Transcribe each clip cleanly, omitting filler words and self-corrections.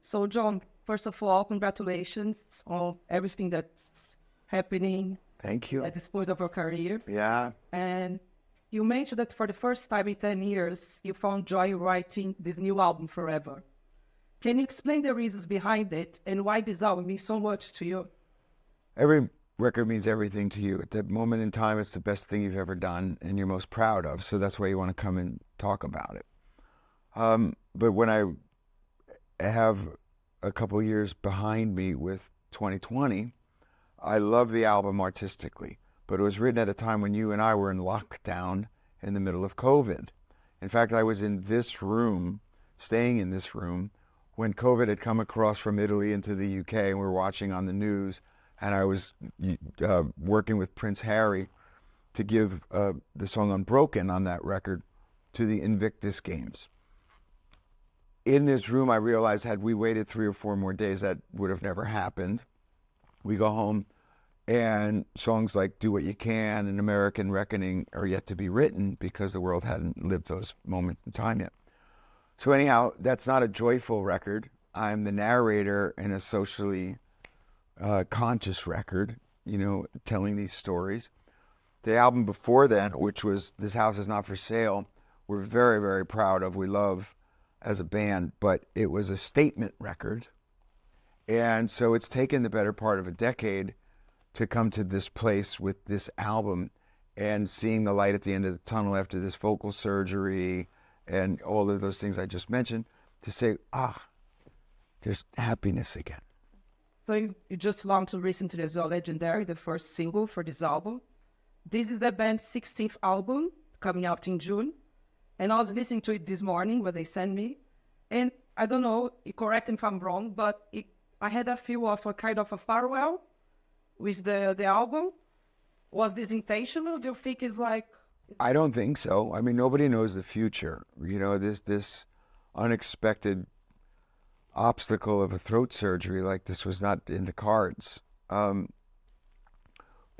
So, John, first of all, congratulations on everything that's happening Thank you. at this point of your career. Yeah. And you mentioned that for the first time in 10 years, you found joy writing this new album, Forever. Can you explain the reasons behind it and why this album means so much to you? Every record means everything to you. At that moment in time, it's the best thing you've ever done and you're most proud of. So that's why you want to come and talk about it. But when I have a couple years behind me with 2020, I love the album artistically. But it was written at a time when you and I were in lockdown in the middle of COVID. In fact, I was in this room, staying in this room, when COVID had come across from Italy into the UK, and we were watching on the news, and I was working with Prince Harry to give the song Unbroken on that record to the Invictus Games. In this room, I realized had we waited 3 or 4 more days, that would have never happened. We go home, and songs like Do What You Can and American Reckoning are yet to be written because the world hadn't lived those moments in time yet. So anyhow, that's not a joyful record. I'm the narrator in a socially conscious record, you know, telling these stories. The album before then, which was This House Is Not For Sale, we're very, very proud of. We love as a band, but it was a statement record. And so it's taken the better part of a decade to come to this place with this album and seeing the light at the end of the tunnel after this vocal surgery and all of those things I just mentioned, to say, there's happiness again. So you just launched recently as well Legendary, the first single for this album. This is the band's 16th album, coming out in June. And I was listening to it this morning when they sent me. And I don't know, correct me if I'm wrong, but I had a feel of a kind of a farewell with the album. Was this intentional? Do you think it's like... I don't think so. I mean, nobody knows the future. You know, this unexpected obstacle of a throat surgery like this was not in the cards. But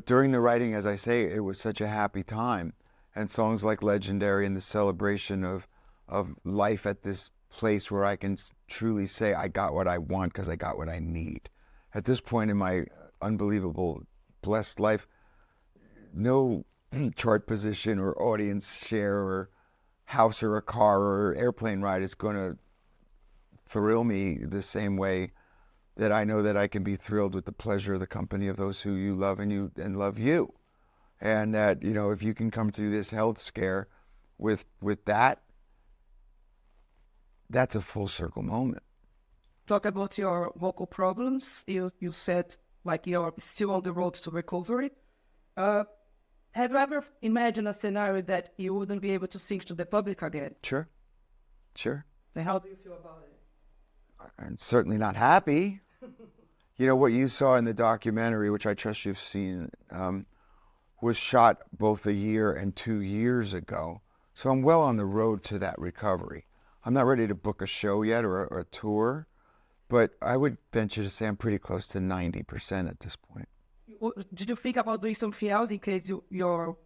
during the writing, as I say, it was such a happy time. And songs like Legendary and the celebration of life at this place where I can truly say I got what I want because I got what I need. At this point in my unbelievable, blessed life, no chart position or audience share or house or a car or airplane ride is going to thrill me the same way that I know that I can be thrilled with the pleasure of the company of those who you love and love you. And that, you know, if you can come through this health scare with that, that's a full circle moment. Talk about your vocal problems. You said like you're still on the road to recovery. Have you ever imagined a scenario that you wouldn't be able to sing to the public again? Sure. And how do you feel about it? I'm certainly not happy. You know, what you saw in the documentary, which I trust you've seen, was shot both 1 year and 2 years ago. So I'm well on the road to that recovery. I'm not ready to book a show yet or a tour, but I would venture to say I'm pretty close to 90% at this point. Did you think about doing something else in case your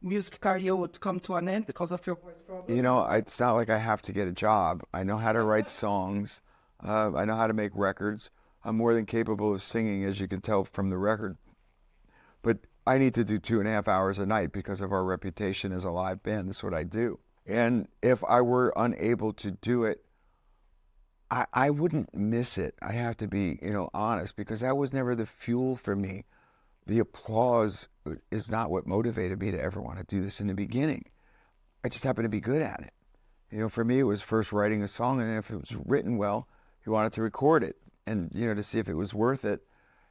music career would come to an end because of your voice problem? You know, it's not like I have to get a job. I know how to write songs. I know how to make records. I'm more than capable of singing, as you can tell from the record. But I need to do 2.5 hours a night because of our reputation as a live band. That's what I do. And if I were unable to do it, I wouldn't miss it. I have to be, you know, honest, because that was never the fuel for me. The applause is not what motivated me to ever want to do this in the beginning. I just happened to be good at it. You know, for me, it was first writing a song, and if it was written well, you wanted to record it and, you know, to see if it was worth it.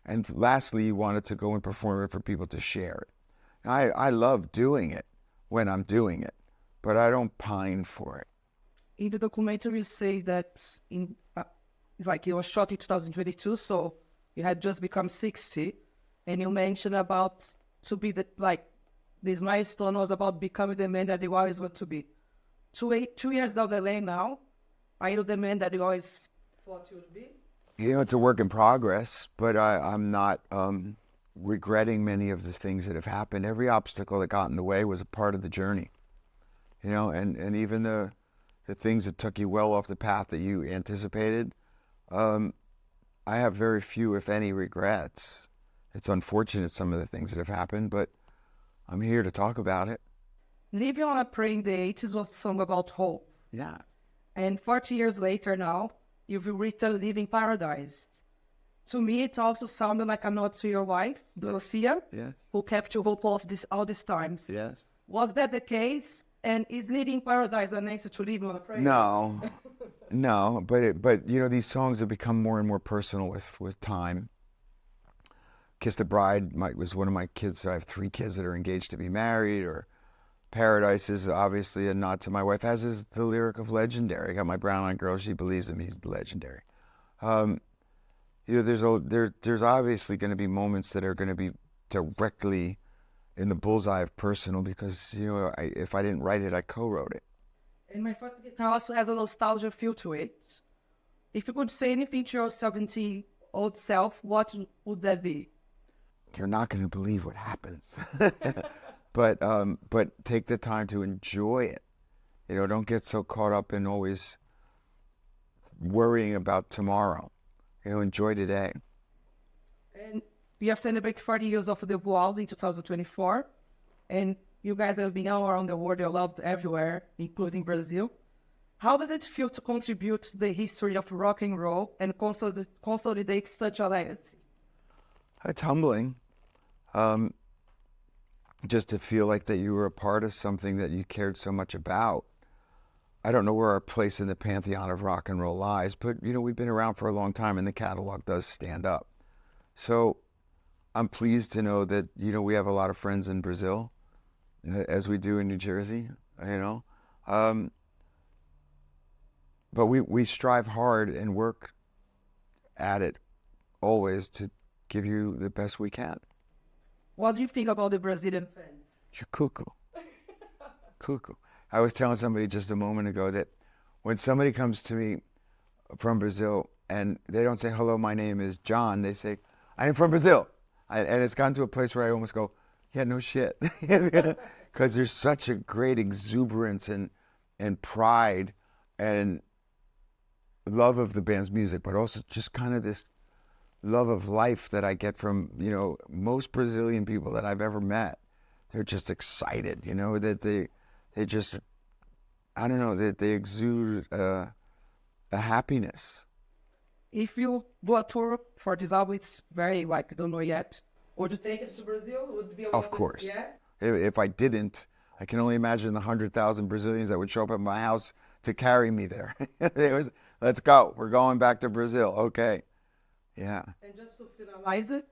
And lastly, you wanted to go and perform it for people to share it. I love doing it when I'm doing it, but I don't pine for it. In the documentary, you say that like you were shot in 2022, so you had just become 60, and you mentioned about to be this milestone was about becoming the man that you always want to be. 2 years down the lane now, are you the man that you always thought you would be? You know, it's a work in progress, but I'm not regretting many of the things that have happened. Every obstacle that got in the way was a part of the journey. You know, and even the things that took you well off the path that you anticipated I have very few, if any, regrets. It's unfortunate some of the things that have happened, but I'm here to talk about it. Living on a Prayer in the 80s was a song about hope. Yeah. And 40 years later now, you've written Living Paradise. To me, it also sounded like a nod to your wife, Lucia, Yes. who kept you hope all these times. Yes. Was that the case? And is Living Paradise an answer to Living on a Prayer? No, no, but you know, these songs have become more and more personal with time. Kiss the Bride was one of my kids. So I have 3 kids that are engaged to be married. Or Paradise is obviously a nod to my wife, as is the lyric of Legendary. I got my brown-eyed girl. She believes him. He's legendary. You know, there's obviously going to be moments that are going to be directly in the bullseye of personal, because, you know, if I didn't write it, I co-wrote it. And my first guitar also has a nostalgia feel to it. If you could say anything to your 17-year-old self, what would that be? You're not going to believe what happens. But take the time to enjoy it. You know, don't get so caught up in always worrying about tomorrow. You know, enjoy today. And we have celebrated 40 years of the Boal in 2024. And you guys have been all around the world. You're loved everywhere, including Brazil. How does it feel to contribute to the history of rock and roll and consolidate such a legacy? It's humbling. Just to feel like that you were a part of something that you cared so much about. I don't know where our place in the pantheon of rock and roll lies, but, you know, we've been around for a long time and the catalog does stand up. So I'm pleased to know that, you know, we have a lot of friends in Brazil, as we do in New Jersey, you know. But we strive hard and work at it always to give you the best we can. What do you think about the Brazilian fans? You're cuckoo. Cuckoo. I was telling somebody just a moment ago that when somebody comes to me from Brazil and they don't say, hello, my name is John, they say, I am from Brazil. And it's gotten to a place where I almost go, yeah, no shit. Because there's such a great exuberance and pride and love of the band's music, but also just kind of this love of life that I get from, you know, most Brazilian people that I've ever met. They're just excited, you know, that they just, I don't know, that they exude a happiness. If you do a tour for this album, it's very, like, don't know yet. Would you take it to Brazil? Would it be Of course. Yeah? If I didn't, I can only imagine the 100,000 Brazilians that would show up at my house to carry me there. Let's go. We're going back to Brazil. Okay. Yeah. And just to finalize it,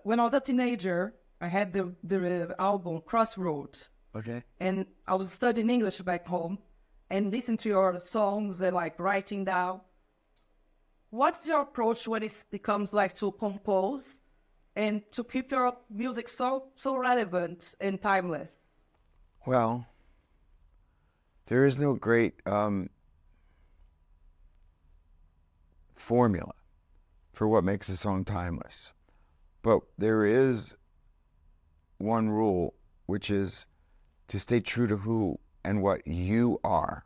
when I was a teenager, I had the album Crossroads. Okay. And I was studying English back home and listening to your songs and, like, writing down. What's your approach when it becomes like to compose and to keep your music so relevant and timeless? Well, there is no great formula for what makes a song timeless. But there is one rule, which is to stay true to who and what you are,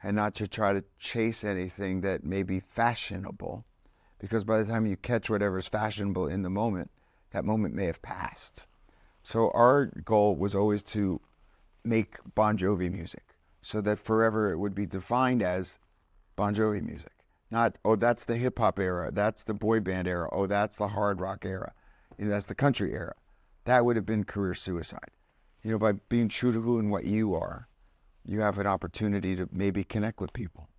and not to try to chase anything that may be fashionable, because by the time you catch whatever's fashionable in the moment, that moment may have passed. So our goal was always to make Bon Jovi music, so that forever it would be defined as Bon Jovi music. Not, oh, that's the hip-hop era, that's the boy band era, oh, that's the hard rock era, you know, that's the country era. That would have been career suicide. You know, by being true to who and what you are, you have an opportunity to maybe connect with people.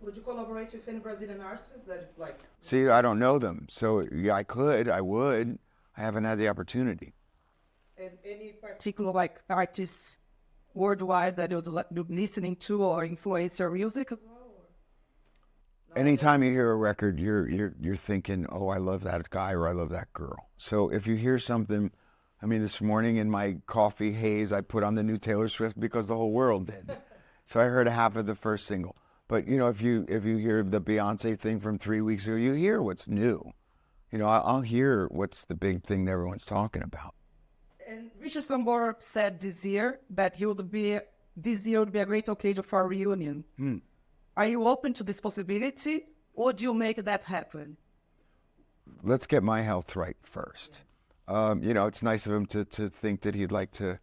Would you collaborate with any Brazilian artists that, like... See, I don't know them, so yeah, I would. I haven't had the opportunity. And any particular, like, artists worldwide that you're listening to or influence your music as well? Anytime you hear a record, you're thinking, oh, I love that guy or I love that girl. So if you hear something, I mean, this morning in my coffee haze, I put on the new Taylor Swift because the whole world did. So I heard half of the first single. But, you know, if you hear the Beyonce thing from 3 weeks ago, you hear what's new. You know, I'll hear what's the big thing that everyone's talking about. And Richard Sambora said this year that this year would be a great occasion for a reunion. Are you open to this possibility, or do you make that happen? Let's get my health right first. It's nice of him to think that he'd like to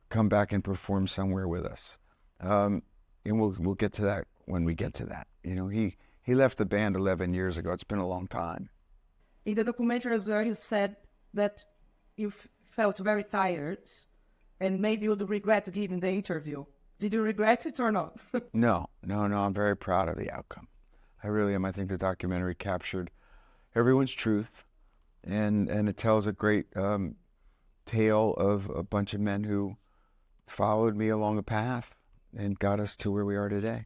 come back and perform somewhere with us. And we'll get to that when we get to that. He left the band 11 years ago. It's been a long time. In the documentary as well, you said that you felt very tired and maybe you would regret giving the interview. Did you regret it or not? No. I'm very proud of the outcome. I really am. I think the documentary captured everyone's truth, and it tells a great tale of a bunch of men who followed me along a path and got us to where we are today.